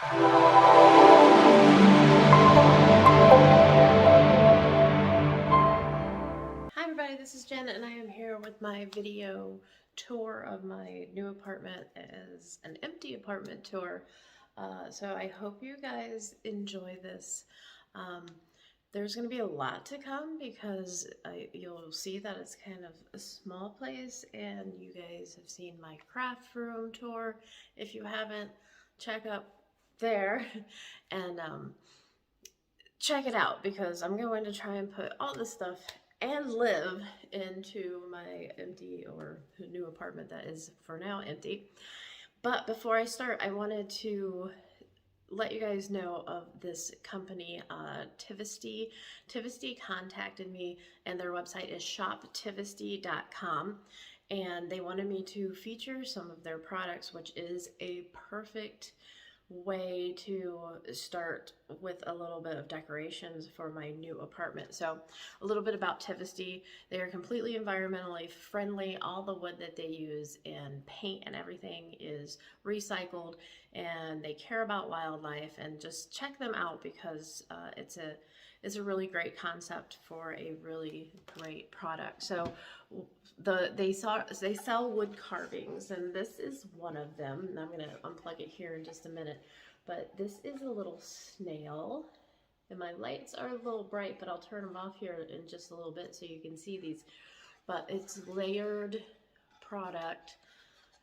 Hi everybody, this is Jen and I am here with my video tour of my new apartment. It is an empty apartment tour, so I hope you guys enjoy this. There's going to be a lot to come because you'll see that it's kind of a small place, and you guys have seen my craft room tour. If you haven't, check up there and check it out, because I'm going to try and put all this stuff and live into my empty or new apartment that is for now empty. But before I start, I wanted to let you guys know of this company, Tivisty. Tivisty contacted me and their website is shoptivisty.com, and they wanted me to feature some of their products, which is a perfect way to start with a little bit of decorations for my new apartment. So a little bit about Tivisty. They are completely environmentally friendly. All the wood that they use and paint and everything is recycled, and they care about wildlife. And just check them out because it's a really great concept for a really great product. So they sell wood carvings, and this is one of them. And I'm going to unplug it here in just a minute. But this is a little snail, and my lights are a little bright, but I'll turn them off here in just a little bit so you can see these. But it's layered product.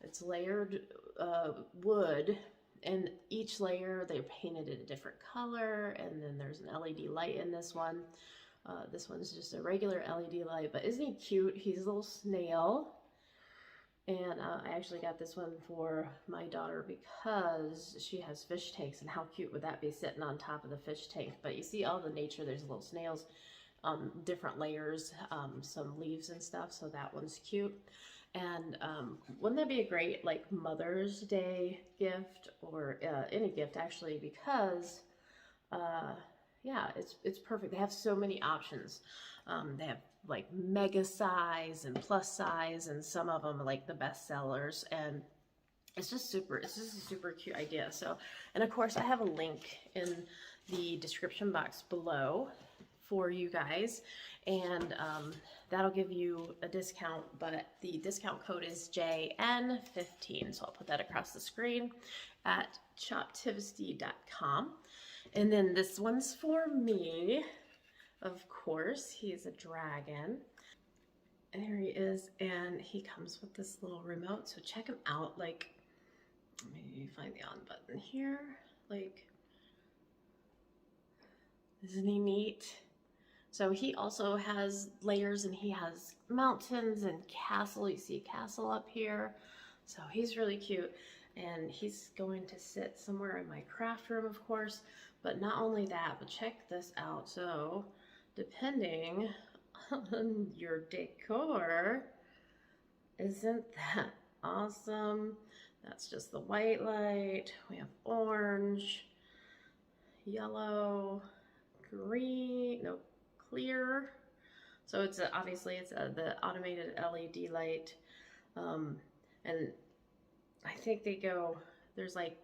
It's layered wood, and each layer they painted it a different color, and then there's an LED light in this one. This one's just a regular LED light, but isn't he cute? He's a little snail. And I actually got this one for my daughter because she has fish tanks, and how cute would that be sitting on top of the fish tank? But you see all the nature, there's little snails, different layers, some leaves and stuff, so that one's cute. And wouldn't that be a great like Mother's Day gift, or any gift actually, because yeah, it's perfect. They have so many options. They have like mega size and plus size, and some of them are like the best sellers, and it's just a super cute idea. So, and of course I have a link in the description box below for you guys, and that'll give you a discount, but the discount code is JN15, so I'll put that across the screen at shoptivisty.com. And then this one's for me, of course. He's a dragon. And there he is, and he comes with this little remote, so check him out. Like, let me find the on button here. Like, isn't he neat? So he also has layers, and he has mountains and castle. You see a castle up here. So he's really cute, and he's going to sit somewhere in my craft room, of course. But not only that, but check this out. So depending on your decor, isn't that awesome? That's just the white light. We have orange, yellow, green, no, clear. So it's obviously it's the automated LED light, and I think they go, there's like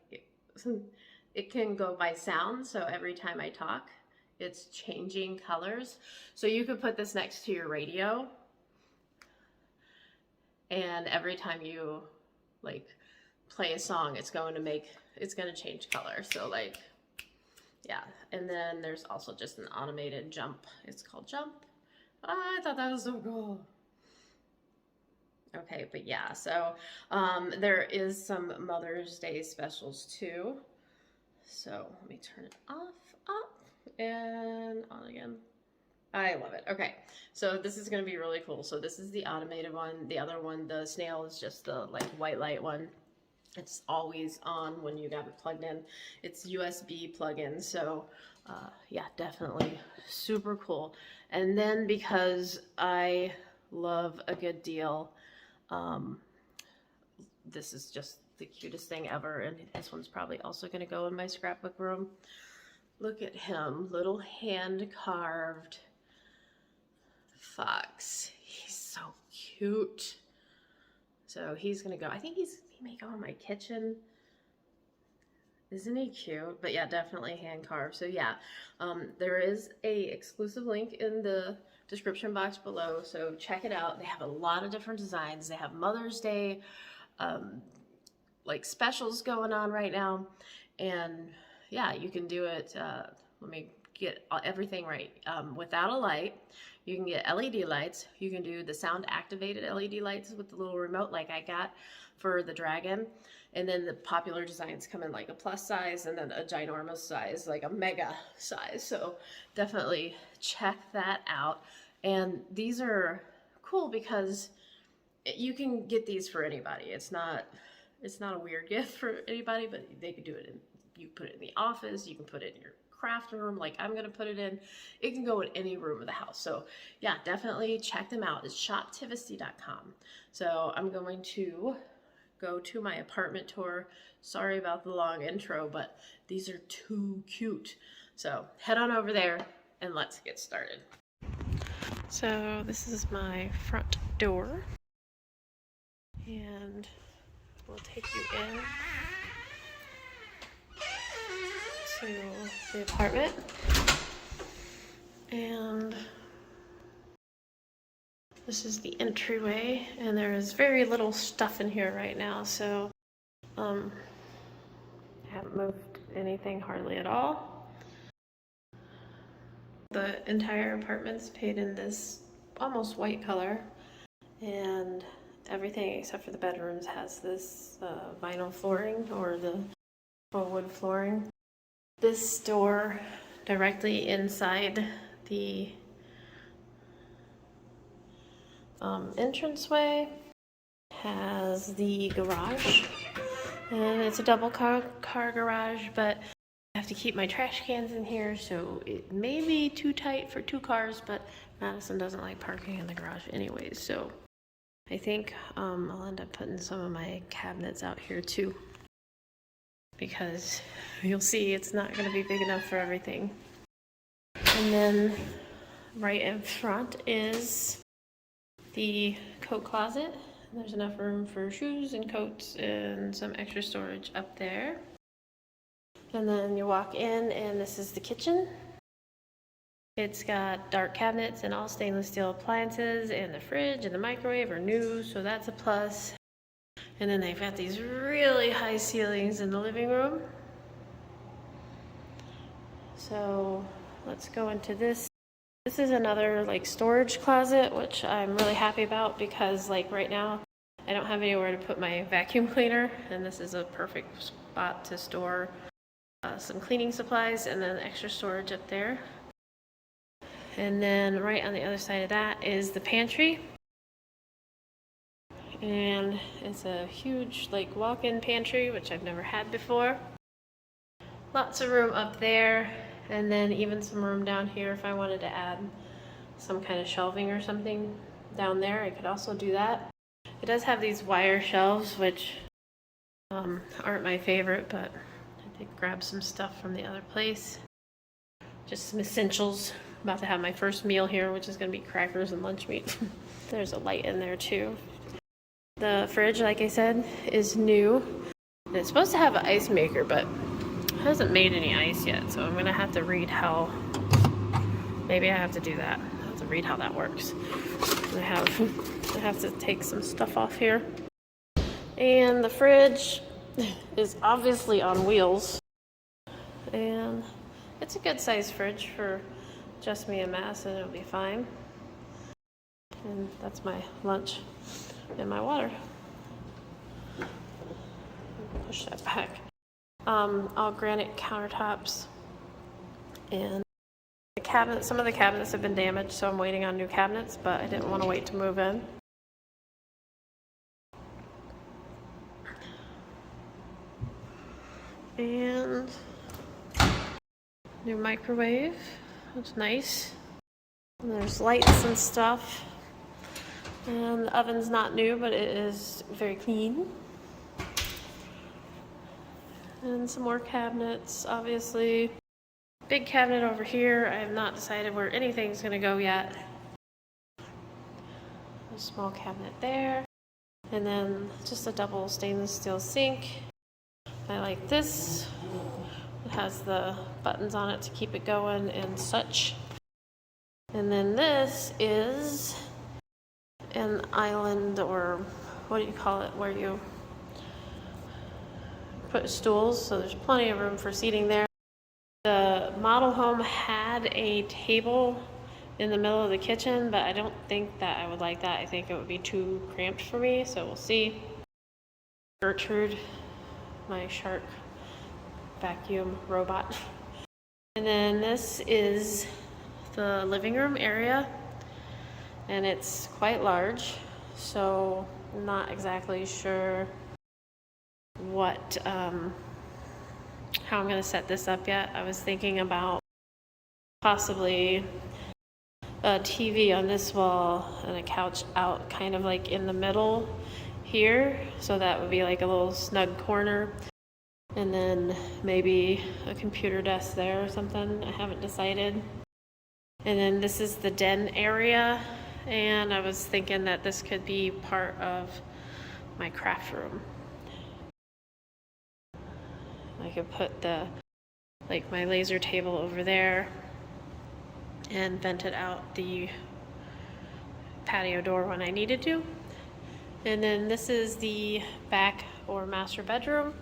it can go by sound, so every time I talk it's changing colors. So you could put this next to your radio, and every time you like play a song, it's going to change color. So like, yeah. And then there's also just an automated jump. It's called Jump. I thought that was so cool. Okay, but yeah, so there is some Mother's Day specials too. So let me turn it off, up, and on again. I love it. Okay, so this is going to be really cool. So this is the automated one. The other one, the snail, is just the like white light one. It's always on when you got it plugged in. It's USB plug-in, so yeah, definitely super cool. And then because I love a good deal, this is just the cutest thing ever, and this one's probably also going to go in my scrapbook room. Look at him, little hand-carved fox. He's so cute. So he's going to go, I think he may go in my kitchen. Isn't he cute? But yeah, definitely hand carved. So yeah, there is a exclusive link in the description box below. So check it out. They have a lot of different designs. They have Mother's Day, like specials going on right now. And yeah, you can do it. Let me get everything right. Without a light, you can get LED lights. You can do the sound activated LED lights with the little remote like I got for the dragon. And then the popular designs come in like a plus size and then a ginormous size, like a mega size. So definitely check that out. And these are cool because you can get these for anybody. It's not a weird gift for anybody, but they could do it in, you put it in the office, you can put it in your craft room like I'm gonna put it in. It can go in any room of the house. So yeah, definitely check them out. It's shoptivisty.com. So I'm going to go to my apartment tour. Sorry about the long intro, but these are too cute. So head on over there and let's get started. So this is my front door, and we'll take you in to the apartment. And this is the entryway, and there is very little stuff in here right now, so I haven't moved anything hardly at all. The entire apartment's painted in this almost white color, and everything except for the bedrooms has this vinyl flooring or the faux wood flooring. This door directly inside the entranceway has the garage, and it's a double car garage, but I have to keep my trash cans in here, so it may be too tight for 2 cars, but Madison doesn't like parking in the garage anyways, so I think I'll end up putting some of my cabinets out here too, because you'll see it's not going to be big enough for everything. And then right in front is the coat closet. There's enough room for shoes and coats and some extra storage up there. And then you walk in, and this is the kitchen. It's got dark cabinets and all stainless steel appliances, and the fridge and the microwave are new, so that's a plus. And then they've got these really high ceilings in the living room. So let's go into this. This is another like storage closet, which I'm really happy about because like right now I don't have anywhere to put my vacuum cleaner, and this is a perfect spot to store some cleaning supplies and then extra storage up there. And then right on the other side of that is the pantry. And it's a huge like walk-in pantry, which I've never had before. Lots of room up there, and then even some room down here if I wanted to add some kind of shelving or something down there. I could also do that. It does have these wire shelves, which aren't my favorite, but I did grab some stuff from the other place. Just some essentials. I'm about to have my first meal here, which is going to be crackers and lunch meat. There's a light in there too. The fridge, like I said, is new. And it's supposed to have an ice maker, but it hasn't made any ice yet, so I'm gonna have to read how, maybe I have to do that. I have to read how that works. I have to take some stuff off here. And the fridge is obviously on wheels. And it's a good size fridge for just me and Madison, it'll be fine. And that's my lunch and my water. Push that back. All granite countertops, and the cabinets. Some of the cabinets have been damaged, so I'm waiting on new cabinets, but I didn't want to wait to move in. And new microwave. That's nice. And there's lights and stuff. And the oven's not new, but it is very clean. And some more cabinets, obviously. Big cabinet over here. I have not decided where anything's gonna go yet. A small cabinet there. And then just a double stainless steel sink. I like this has the buttons on it to keep it going and such. And then this is an island, or what do you call it, where you put stools, so there's plenty of room for seating there. The model home had a table in the middle of the kitchen, but I don't think that I would like that. I think it would be too cramped for me, so we'll see. Gertrude, my shark vacuum robot. And then this is the living room area, and it's quite large, so I'm not exactly sure what how I'm going to set this up yet. I was thinking about possibly a TV on this wall and a couch out kind of like in the middle here, so that would be like a little snug corner, and then maybe a computer desk there or something. I haven't decided. And then this is the den area, and I was thinking that this could be part of my craft room. I could put like my laser table over there and vent it out the patio door when I needed to. And then this is the back or master bedroom.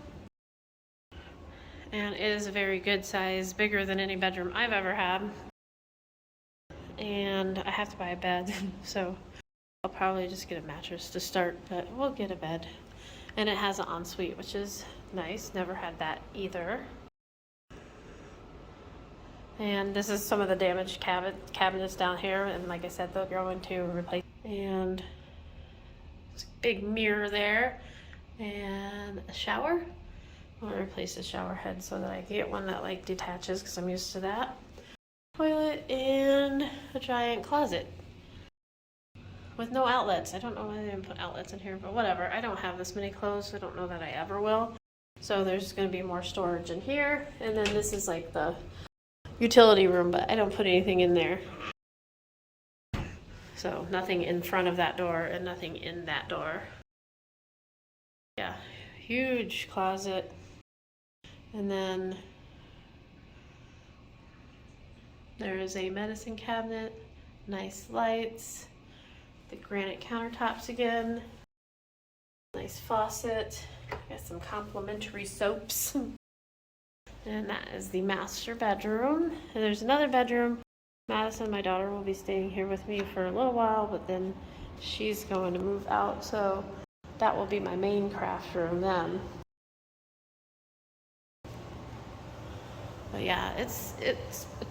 And it is a very good size, bigger than any bedroom I've ever had. And I have to buy a bed, so I'll probably just get a mattress to start, but we'll get a bed. And it has an ensuite, which is nice. Never had that either. And this is some of the damaged cabinets down here, and like I said, they'll go into replace. And there's a big mirror there, and a shower. I'm gonna replace the shower head so that I can get one that like detaches, because I'm used to that. Toilet and a giant closet with no outlets. I don't know why they didn't put outlets in here, but whatever. I don't have this many clothes, so I don't know that I ever will. So there's going to be more storage in here. And then this is like the utility room, but I don't put anything in there. So nothing in front of that door and nothing in that door. Yeah, huge closet. And then there is a medicine cabinet, nice lights, the granite countertops again, nice faucet, got some complimentary soaps. And that is the master bedroom. And there's another bedroom. Madison, my daughter, will be staying here with me for a little while, but then she's going to move out, so that will be my main craft room then. But yeah, it's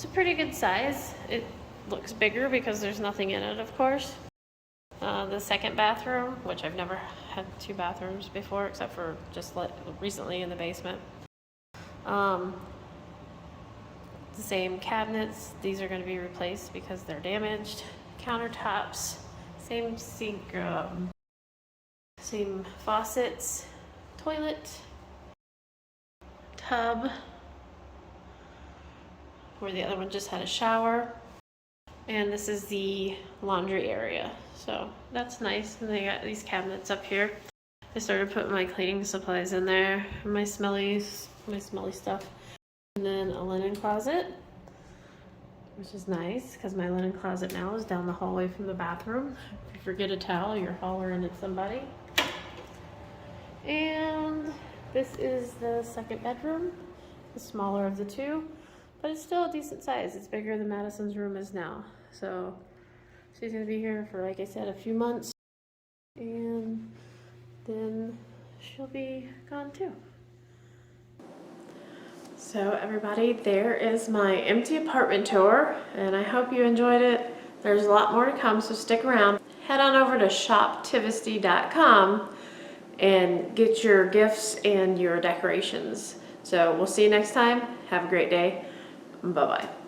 a pretty good size. It looks bigger because there's nothing in it, of course. The second bathroom, which I've never had two bathrooms before, except for just recently in the basement. The same cabinets. These are going to be replaced because they're damaged. Countertops, same sink, same faucets, toilet, tub, where the other one just had a shower. And this is the laundry area. So that's nice. And they got these cabinets up here. I started putting my cleaning supplies in there, my smelly stuff. And then a linen closet, which is nice because my linen closet now is down the hallway from the bathroom. If you forget a towel, you're hollering at somebody. And this is the second bedroom, the smaller of the two, but it's still a decent size. It's bigger than Madison's room is now. So she's gonna be here for, like I said, a few months, and then she'll be gone too. So everybody, there is my empty apartment tour, and I hope you enjoyed it. There's a lot more to come, so stick around. Head on over to shoptivisty.com and get your gifts and your decorations. So we'll see you next time. Have a great day. Bye-bye.